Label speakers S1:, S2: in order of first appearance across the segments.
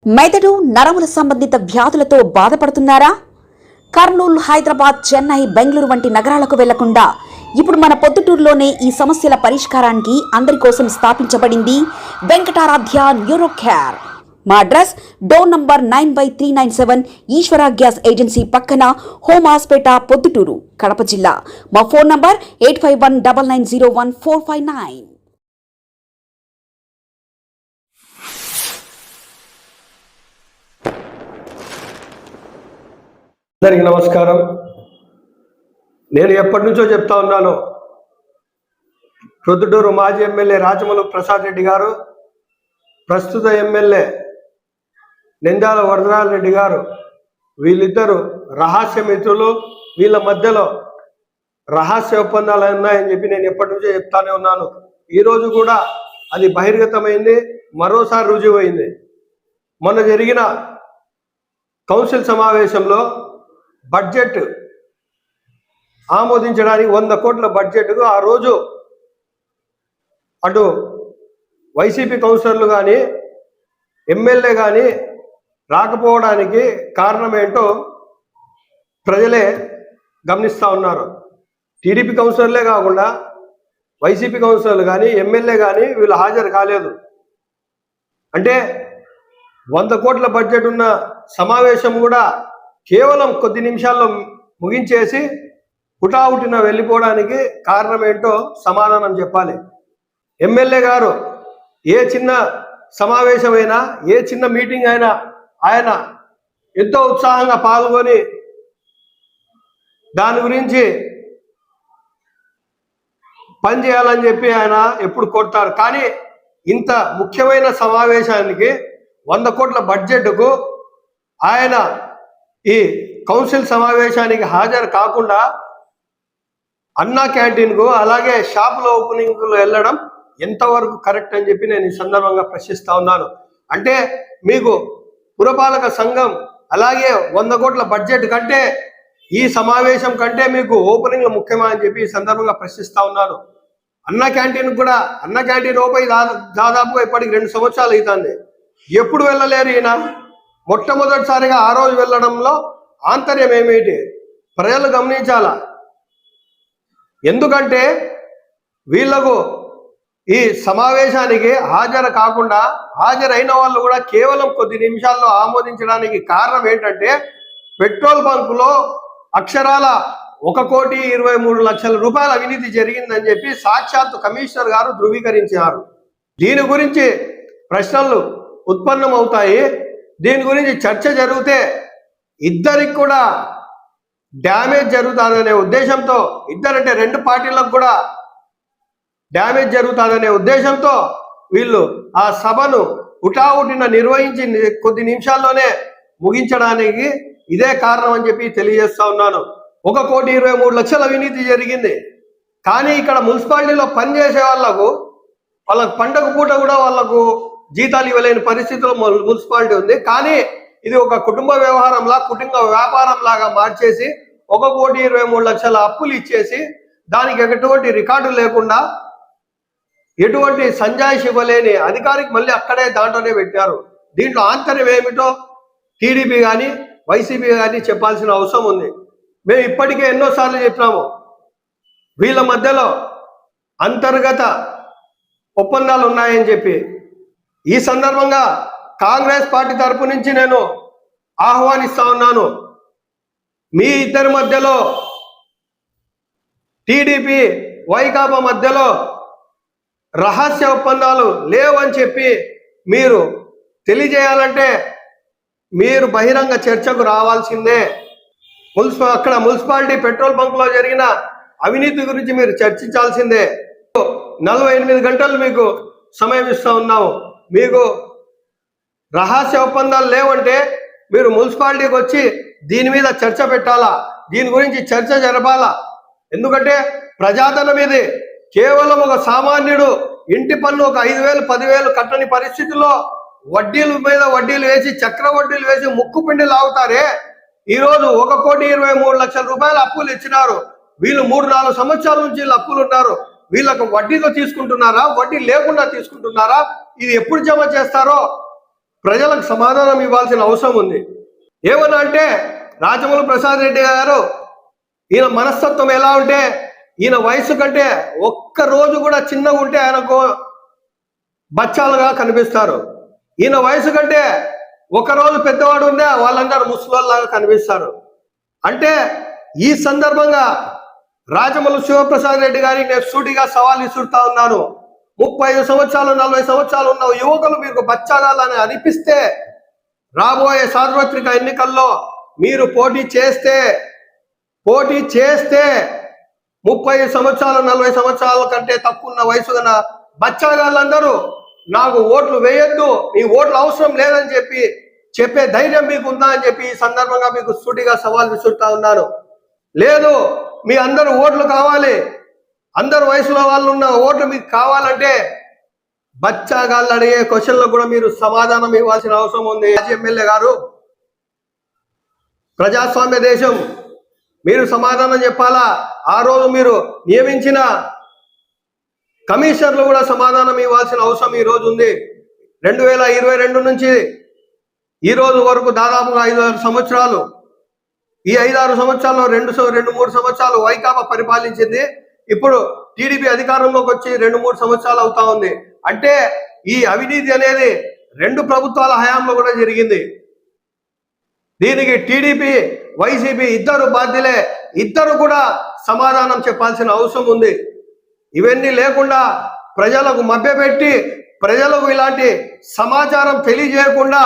S1: మెదడు నరముల సంబంధిత వ్యాధులతో బాధపడుతున్నారా? కర్నూలు, హైదరాబాద్, చెన్నై, బెంగళూరు వంటి నగరాలకు వెళ్లకుండా ఇప్పుడు మన పొద్దుటూరులోనే ఈ సమస్యల పరిష్కారానికి అందరి కోసం స్థాపించబడింది వెంకటారాధ్య న్యూరో కేర్. మా అడ్రస్ డోర్ నంబర్ 9/397 ఈశ్వర గ్యాస్ ఏజెన్సీ పక్కన, హోమ్ హాస్పేట, పొద్దుటూరు, కడప జిల్లా. మా ఫోన్ నంబర్ 8519901459.
S2: అందరికీ నమస్కారం. నేను ఎప్పటి నుంచో చెప్తా ఉన్నాను, ప్రొద్దుటూరు మాజీ ఎమ్మెల్యే రాచమల్లు ప్రసాద్ రెడ్డి గారు, ప్రస్తుత ఎమ్మెల్యే నంద్యాల వరదరాజ రెడ్డి గారు, వీళ్ళిద్దరూ రహస్య మిత్రులు. వీళ్ళ మధ్యలో రహస్య ఒప్పందాలు ఉన్నాయని చెప్పి నేను ఎప్పటి నుంచో చెప్తానే ఉన్నాను. ఈరోజు కూడా అది బహిర్గతమైంది, మరోసారి రుజువైంది. మొన్న జరిగిన కౌన్సిల్ సమావేశంలో బడ్జెట్ ఆమోదించడానికి 100 కోట్ల బడ్జెట్కు ఆ రోజు అటు వైసీపీ కౌన్సిలర్లు కానీ ఎమ్మెల్యే కానీ రాకపోవడానికి కారణం ఏంటో ప్రజలే గమనిస్తూ ఉన్నారు. టీడీపీ కౌన్సిలర్లే కాకుండా వైసీపీ కౌన్సిలర్లు కానీ ఎమ్మెల్యే కానీ వీళ్ళు హాజరు కాలేదు. అంటే 100 కోట్ల బడ్జెట్ ఉన్న సమావేశం కూడా కేవలం కొద్ది నిమిషాల్లో ముగించేసి హుటాహుటిన వెళ్ళిపోవడానికి కారణం ఏంటో సమాధానం చెప్పాలి. ఎమ్మెల్యే గారు ఏ చిన్న సమావేశమైనా, ఏ చిన్న మీటింగ్ అయినా ఆయన ఎంతో ఉత్సాహంగా పాల్గొని దాని గురించి పనిచేయాలని చెప్పి ఆయన ఎప్పుడు కొడతారు. కానీ ఇంత ముఖ్యమైన సమావేశానికి 100 కోట్ల బడ్జెట్కు ఆయన ఈ కౌన్సిల్ సమావేశానికి హాజరు కాకుండా అన్నా క్యాంటీన్కు, అలాగే షాపుల ఓపెనింగ్కు వెళ్ళడం ఎంతవరకు కరెక్ట్ అని చెప్పి నేను ఈ సందర్భంగా ప్రశ్నిస్తా ఉన్నాను. అంటే మీకు పురపాలక సంఘం అలాగే 100 కోట్ల బడ్జెట్ కంటే ఈ సమావేశం కంటే మీకు ఓపెనింగ్లు ముఖ్యమా అని చెప్పి ఈ సందర్భంగా ప్రశ్నిస్తా ఉన్నాను. అన్నా క్యాంటీన్ కూడా, అన్నా క్యాంటీన్ ఓపెన్ దాదాపుగా ఇప్పటికి 2 సంవత్సరాలు అవుతుంది. ఎప్పుడు వెళ్ళలేరు ఈయన? మొట్టమొదటిసారిగా ఆ రోజు వెళ్ళడంలో ఆంతర్యం ఏమిటి ప్రజలు గమనించాలా. ఎందుకంటే వీళ్లకు ఈ సమావేశానికి హాజరు కాకుండా హాజరైన వాళ్ళు కూడా కేవలం కొద్ది నిమిషాల్లో ఆమోదించడానికి కారణం ఏంటంటే పెట్రోల్ బంకులో అక్షరాల 1,23,00,000 రూపాయల అవినీతి జరిగిందని చెప్పి సాక్షాత్తు కమిషనర్ గారు ధృవీకరించారు. దీని గురించి ప్రశ్నలు ఉత్పన్నమవుతాయి. దీని గురించి చర్చ జరిగితే ఇద్దరికి కూడా డ్యామేజ్ జరుగుతుందనే ఉద్దేశంతో, ఇద్దరంటే 2 పార్టీలకు కూడా డ్యామేజ్ జరుగుతుందనే ఉద్దేశంతో వీళ్ళు ఆ సభను హుటాహుటిన నిర్వహించి కొద్ది నిమిషాల్లోనే ముగించడానికి ఇదే కారణం అని చెప్పి తెలియజేస్తా ఉన్నాను. 1,23,00,000 అవినీతి జరిగింది. కానీ ఇక్కడ మున్సిపాలిటీలో పనిచేసే వాళ్ళకు పండగ పూట కూడా వాళ్లకు జీతాలు ఇవ్వలేని పరిస్థితిలో మున్సిపాలిటీ ఉంది. కానీ ఇది ఒక కుటుంబ వ్యవహారంలా, కుటుంబ వ్యాపారం లాగా మార్చేసి 1,23,00,000 అప్పులు ఇచ్చేసి దానికి ఎటువంటి రికార్డు లేకుండా, ఎటువంటి సంజాయిషి ఇవ్వలేని అధికారికి మళ్ళీ అక్కడే దాంట్లోనే పెట్టారు. దీంట్లో ఆంతర్యం ఏమిటో టీడీపీ కానీ వైసీపీ కానీ చెప్పాల్సిన అవసరం ఉంది. మేము ఇప్పటికే ఎన్నోసార్లు చెప్పినాము, వీళ్ళ మధ్యలో అంతర్గత ఒప్పందాలు ఉన్నాయని చెప్పి. ఈ సందర్భంగా కాంగ్రెస్ పార్టీ తరపు నుంచి నేను ఆహ్వానిస్తా ఉన్నాను, మీ ఇద్దరి మధ్యలో, టీడీపీ వైకాపా మధ్యలో రహస్య ఒప్పందాలు లేవని చెప్పి మీరు తెలియజేయాలంటే మీరు బహిరంగ చర్చకు రావాల్సిందే. అక్కడ మున్సిపాలిటీ పెట్రోల్ బంక్లో జరిగిన అవినీతి గురించి మీరు చర్చించాల్సిందే. 48 గంటలు మీకు సమయం ఇస్తా ఉన్నాము. మీకు రహస్య ఒప్పందాలు లేవంటే మీరు మున్సిపాలిటీకి వచ్చి దీని మీద చర్చ పెట్టాలా, దీని గురించి చర్చ జరపాలా. ఎందుకంటే ప్రజాధనం ఇది. కేవలం ఒక సామాన్యుడు ఇంటి పన్ను ఒక 5,000 10,000 కట్టని పరిస్థితుల్లో వడ్డీల మీద వడ్డీలు వేసి, చక్ర వడ్డీలు వేసి ముక్కు పిండి లాగుతారే. ఈరోజు 1,23,00,000 రూపాయల అప్పులు ఇచ్చినారు. వీళ్ళు 3-4 సంవత్సరాల నుంచి వీళ్ళు అప్పులు ఉన్నారు. వీళ్ళకు వడ్డీతో తీసుకుంటున్నారా, వడ్డీ లేకుండా తీసుకుంటున్నారా, ఇది ఎప్పుడు జమ చేస్తారో ప్రజలకు సమాధానం ఇవ్వాల్సిన అవసరం ఉంది. ఏమన్నా అంటే రాజమౌళి ప్రసాద్ రెడ్డి గారు ఈయన మనస్తత్వం ఎలా ఉంటే, ఈయన వయసు కంటే ఒక్క రోజు కూడా చిన్నగా ఉంటే ఆయనకు బచ్చాలుగా కనిపిస్తారు. ఈయన వయసు కంటే ఒక రోజు పెద్దవాడు ఉంటే వాళ్ళందరూ ముసలోళ్ళలాగా కనిపిస్తారు. అంటే ఈ సందర్భంగా రాజమౌళి శివప్రసాద్ రెడ్డి గారికి నేను సూటిగా సవాల్ విసురుతా ఉన్నాను. 35 సంవత్సరాలు 40 సంవత్సరాలు ఉన్న యువకులు మీకు బచ్చాగాలని అనిపిస్తే రాబోయే సార్వత్రిక ఎన్నికల్లో మీరు పోటీ చేస్తే 30 సంవత్సరాలు 40 సంవత్సరాల కంటే తక్కువ ఉన్న వయసు గల బచ్చాగాళ్ళందరూ నాకు ఓట్లు వేయొద్దు, మీ ఓట్లు అవసరం లేదని చెప్పే ధైర్యం మీకు ఉందా అని చెప్పి ఈ సందర్భంగా మీకు సూటిగా సవాల్ విసురుతా ఉన్నాను. లేదు, మీ అందరూ ఓట్లు కావాలి, అందరు వయసులో వాళ్ళు ఉన్న ఓట్లు మీకు కావాలంటే బచ్చాగాళ్ళు అడిగే క్వశ్చన్లకు కూడా మీరు సమాధానం ఇవ్వాల్సిన అవసరం ఉంది. మాజీ ఎమ్మెల్యే గారు, ప్రజాస్వామ్య దేశం, మీరు సమాధానం చెప్పాలా. ఆ రోజు మీరు నియమించిన కమిషనర్లు కూడా సమాధానం ఇవ్వాల్సిన అవసరం ఈ రోజు ఉంది. 2022 నుంచి ఈ రోజు వరకు దాదాపుగా 5-6 సంవత్సరాలు, ఈ 5-6 సంవత్సరాల్లో 2-3 సంవత్సరాలు వైకాపా పరిపాలించింది. ఇప్పుడు టీడీపీ అధికారంలోకి వచ్చి 2-3 సంవత్సరాలు అవుతా ఉంది. అంటే ఈ అవినీతి అనేది 2 ప్రభుత్వాల హయాంలో కూడా జరిగింది. దీనికి టీడీపీ వైసీపీ ఇద్దరు బాధ్యులే, ఇద్దరు కూడా సమాధానం చెప్పాల్సిన అవసరం ఉంది. ఇవన్నీ లేకుండా ప్రజలకు మభ్యపెట్టి ప్రజలకు ఇలాంటి సమాచారం తెలియజేయకుండా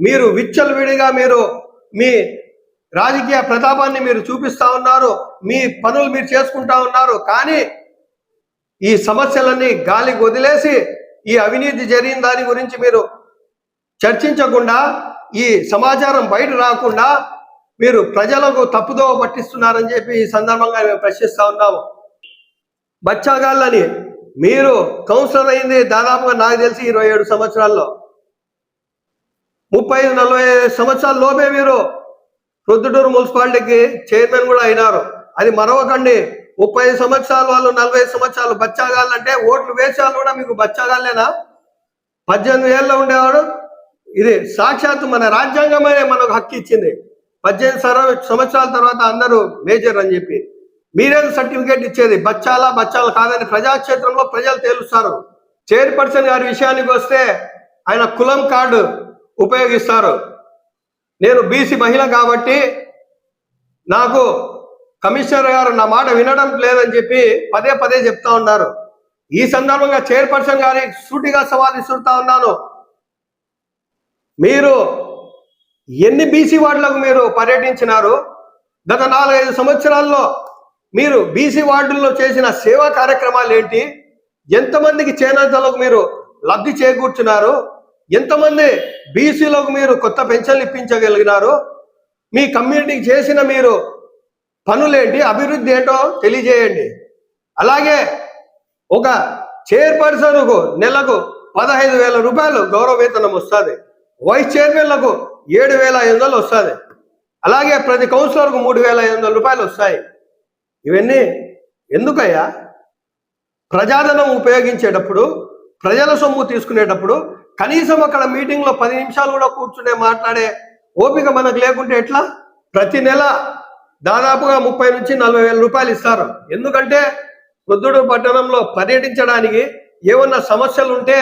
S2: మీరు విచ్చలవిడిగా మీరు మీ రాజకీయ ప్రతాపాన్ని మీరు చూపిస్తా ఉన్నారు, మీ పనులు మీరు చేసుకుంటా ఉన్నారు. కానీ ఈ సమస్యలన్నీ గాలికి వదిలేసి ఈ అవినీతి జరిగిన దాని గురించి మీరు చర్చించకుండా, ఈ సమాచారం బయట రాకుండా మీరు ప్రజలకు తప్పుదోవ పట్టిస్తున్నారని చెప్పి ఈ సందర్భంగా మేము ప్రశ్నిస్తా ఉన్నాము. బచ్చాగాళ్ళని మీరు కౌన్సిలర్ అయింది దాదాపుగా నాకు తెలిసి 27 సంవత్సరాల్లో, 35-40 సంవత్సరాల లోపే మీరు ప్రొద్దుటూరు మున్సిపాలిటీకి చైర్మన్ కూడా అయినారు. అది మరవకండి. 35 సంవత్సరాలు వాళ్ళు 40 సంవత్సరాలు బచ్చాగాళ్ళు అంటే ఓట్లు వేసాలు కూడా మీకు బచ్చాగాళ్ళేనా? 18 ఏళ్ళలో ఉండేవాడు. ఇది సాక్షాత్తు మన రాజ్యాంగమే మనకు హక్కు ఇచ్చింది. 18 సంవత్సరాల తర్వాత అందరూ మేజర్ అని చెప్పి మీరేదో సర్టిఫికేట్ ఇచ్చేది. బచ్చాలు కాదని ప్రజాక్షేత్రంలో ప్రజలు తేలుస్తారు. చైర్పర్సన్ గారి విషయానికి వస్తే ఆయన కులం కార్డు ఉపయోగిస్తారు. నేను బీసీ మహిళ కాబట్టి నాకు కమిషనర్ గారు నా మాట వినడం లేదని చెప్పి పదే చెప్తా ఉన్నారు. ఈ సందర్భంగా చైర్పర్సన్ గారి సూటిగా సవాల్ విసురుతా ఉన్నాను. మీరు ఎన్ని బీసీ వార్డులకు మీరు పర్యటించినారు? గత 4-5 సంవత్సరాల్లో మీరు బీసీ వార్డుల్లో చేసిన సేవా కార్యక్రమాలు ఏంటి? ఎంతమందికి చేనేతలకు మీరు లబ్ధి చేకూర్చున్నారు? ఎంతమంది బీసీలకు మీరు కొత్త పెన్షన్లు ఇప్పించగలిగినారు? మీ కమ్యూనిటీకి చేసిన మీరు పనులేంటి, అభివృద్ధి ఏంటో తెలియజేయండి. అలాగే ఒక చైర్పర్సన్కు నెలకు 15,000 రూపాయలు గౌరవ వేతనం వస్తుంది. వైస్ చైర్మన్లకు 7,500 వస్తుంది. అలాగే ప్రతి కౌన్సిలర్కు 3,500 రూపాయలు వస్తాయి. ఇవన్నీ ఎందుకయ్యా? ప్రజాధనం ఉపయోగించేటప్పుడు, ప్రజల సొమ్ము తీసుకునేటప్పుడు కనీసం అక్కడ మీటింగ్లో 10 నిమిషాలు కూడా కూర్చునే మాట్లాడే ఓపిక మనకు లేకుంటే ఎట్లా? ప్రతి నెల దాదాపుగా 30,000-40,000 రూపాయలు ఇస్తారు. ఎందుకంటే ప్రొద్దుటూరు పట్టణంలో పర్యటించడానికి ఏమన్నా సమస్యలు ఉంటే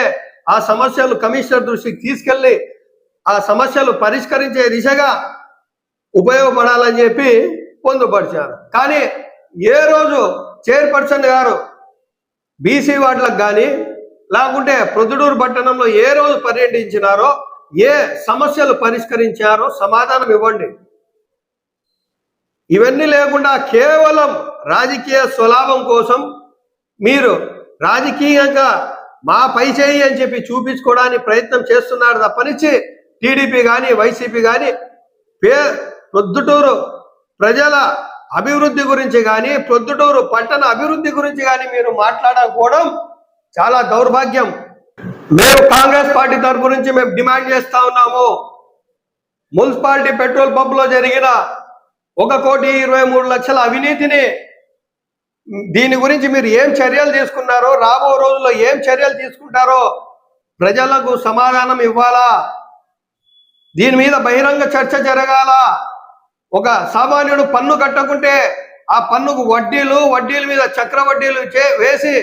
S2: ఆ సమస్యలు కమిషనర్ దృష్టికి తీసుకెళ్ళి ఆ సమస్యలు పరిష్కరించే దిశగా ఉపయోగపడాలని చెప్పి పొందుపరిచారు. కానీ ఏ రోజు చైర్పర్సన్ గారు బీసీ వార్డులకు కానీ లేకుంటే ప్రొద్దుటూరు పట్టణంలో ఏ రోజు పర్యటించినారో, ఏ సమస్యలు పరిష్కరించారో సమాధానం ఇవ్వండి. ఇవన్నీ లేకుండా కేవలం రాజకీయ స్వలాభం కోసం మీరు రాజకీయంగా మా పై చేయి అని చెప్పి చూపించుకోవడానికి ప్రయత్నం చేస్తున్నారు తప్పనిచ్చి టీడీపీ కానీ వైసీపీ కానీ ప్రొద్దుటూరు ప్రజల అభివృద్ధి గురించి కానీ ప్రొద్దుటూరు పట్టణ అభివృద్ధి గురించి కానీ మీరు మాట్లాడకపోవడం చాలా దౌర్భాగ్యం. మేము కాంగ్రెస్ పార్టీ తరఫు నుంచి మేము డిమాండ్ చేస్తా ఉన్నాము. మున్సిపాలిటీ పెట్రోల్ పంపులో జరిగిన 1,23,00,000 అవినీతిని, దీని గురించి మీరు ఏం చర్యలు తీసుకున్నారో, రాబో రోజుల్లో ఏం చర్యలు తీసుకుంటారో ప్రజలకు సమాధానం ఇవ్వాలా. దీని మీద బహిరంగ చర్చ జరగాల. ఒక సామాన్యుడు పన్ను కట్టకుంటే ఆ పన్నుకు వడ్డీల మీద చక్ర వడ్డీలు వేసి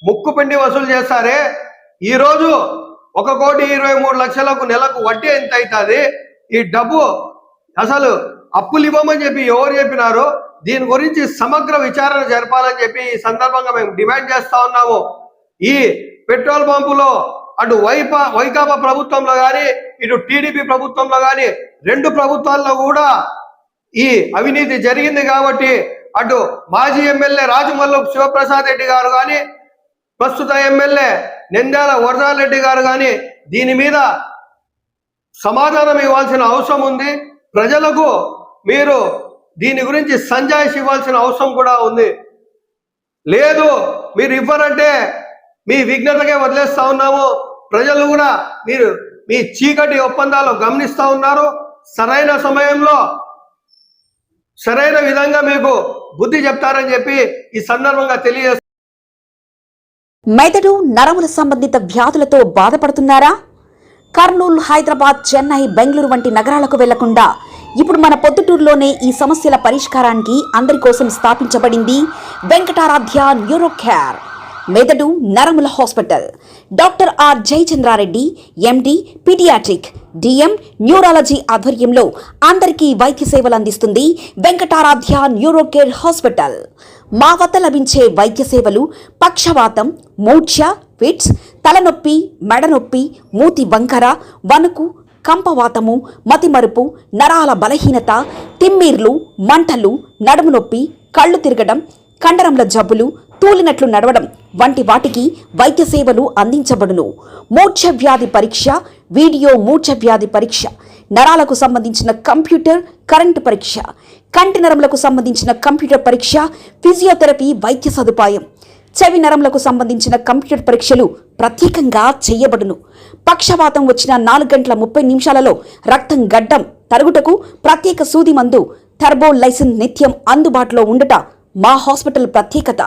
S2: ముక్కు పిండి వసూలు చేస్తారే. ఈరోజు 1,23,00,000 నెలకు వడ్డీ ఎంత అవుతుంది? ఈ డబ్బు అసలు అప్పులు ఇవ్వమని చెప్పి ఎవరు చెప్పినారు? దీని గురించి సమగ్ర విచారణ జరపాలని చెప్పి ఈ సందర్భంగా మేము డిమాండ్ చేస్తా ఉన్నాము. ఈ పెట్రోల్ పంపులో అటు వైకాపా ప్రభుత్వంలో కానీ ఇటు టీడీపీ ప్రభుత్వంలో కానీ రెండు ప్రభుత్వాల్లో కూడా ఈ అవినీతి జరిగింది కాబట్టి అటు మాజీ ఎమ్మెల్యే రాజమల్లు శివప్రసాద్ రెడ్డి గారు కానీ ప్రస్తుత ఎమ్మెల్యే నంద్యాల వరదారెడ్డి గారు కానీ దీని మీద సమాధానం ఇవ్వాల్సిన అవసరం ఉంది. ప్రజలకు మీరు దీని గురించి సంజాయిషి ఇవ్వాల్సిన అవసరం కూడా ఉంది. లేదు మీరు ఇవ్వరంటే మీ విఘ్నతకే వదిలేస్తా ఉన్నాము. ప్రజలు కూడా మీరు మీ చీకటి ఒప్పందాలు గమనిస్తా ఉన్నారు. సరైన సమయంలో సరైన విధంగా మీకు బుద్ధి చెప్తారని చెప్పి ఈ సందర్భంగా తెలియజేస్తారు.
S1: మెదడు నరముల సంబంధిత వ్యాధులతో బాధపడుతున్నారా? కర్నూలు, హైదరాబాద్, చెన్నై, బెంగళూరు వంటి నగరాలకు వెళ్లకుండా ఇప్పుడు మన పొద్దుటూరులోనే ఈ సమస్యల పరిష్కారానికి అందరి కోసం స్థాపించబడింది వెంకటారాధ్య న్యూరో కేర్ మెదడు నరముల hospital. Doctor R Jayachandra Reddy MD paediatric DM neurology ఆధ్వర్యంలో అందరికీ వైద్య సేవలు అందిస్తుంది వెంకటారాధ్య న్యూరో కేర్ హాస్పిటల్. మా వద్ద లభించే వైద్య సేవలు పక్షవాతం, మూర్ఛ, ఫిట్స్, తలనొప్పి, మెడనొప్పి, మూతి వంకర, వణుకు, కంపవాతము, మతిమరుపు, నరాల బలహీనత, తిమ్మిర్లు, మంటలు, నడుము నొప్పి, కళ్ళు తిరగడం, కండరంల జబ్బులు, తూలినట్లు నడవడం వంటి వాటికి వైద్య సేవలు అందించబడును. మూర్ఛ వ్యాధి పరీక్ష, వీడియో మూర్ఛ వ్యాధి పరీక్ష, నరాలకు సంబంధించిన కంప్యూటర్ కరెంటు పరీక్ష, కంటి నరములకు సంబంధించిన కంప్యూటర్ పరీక్ష, ఫిజియోథెరపీ వైద్య సదుపాయం, చెవి నరములకు సంబంధించిన కంప్యూటర్ పరీక్షలు ప్రత్యేకంగా చేయబడును. పక్షవాతం వచ్చిన 4 గంటల 30 నిమిషాలలో రక్తం గడ్డం తరుగుటకు ప్రత్యేక సూది మందు థర్బోలైసిన్ నిత్యం అందుబాటులో ఉండుట మా హాస్పిటల్ ప్రత్యేకత.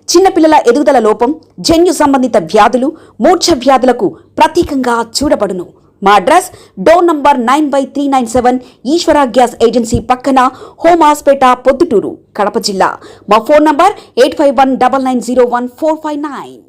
S1: చిన్నపిల్లల ఎదుగుదల లోపం, జన్యు సంబంధిత వ్యాధులు, మూర్ఛ వ్యాధులకు ప్రత్యేకంగా చూడబడును. మా అడ్రస్ డోర్ నంబర్ 9/397 ఈశ్వర గ్యాస్ ఏజెన్సీ పక్కన, హోమాస్పేట, పొద్దుటూరు, కడప జిల్లా. మా ఫోన్ నంబర్ 8519901459.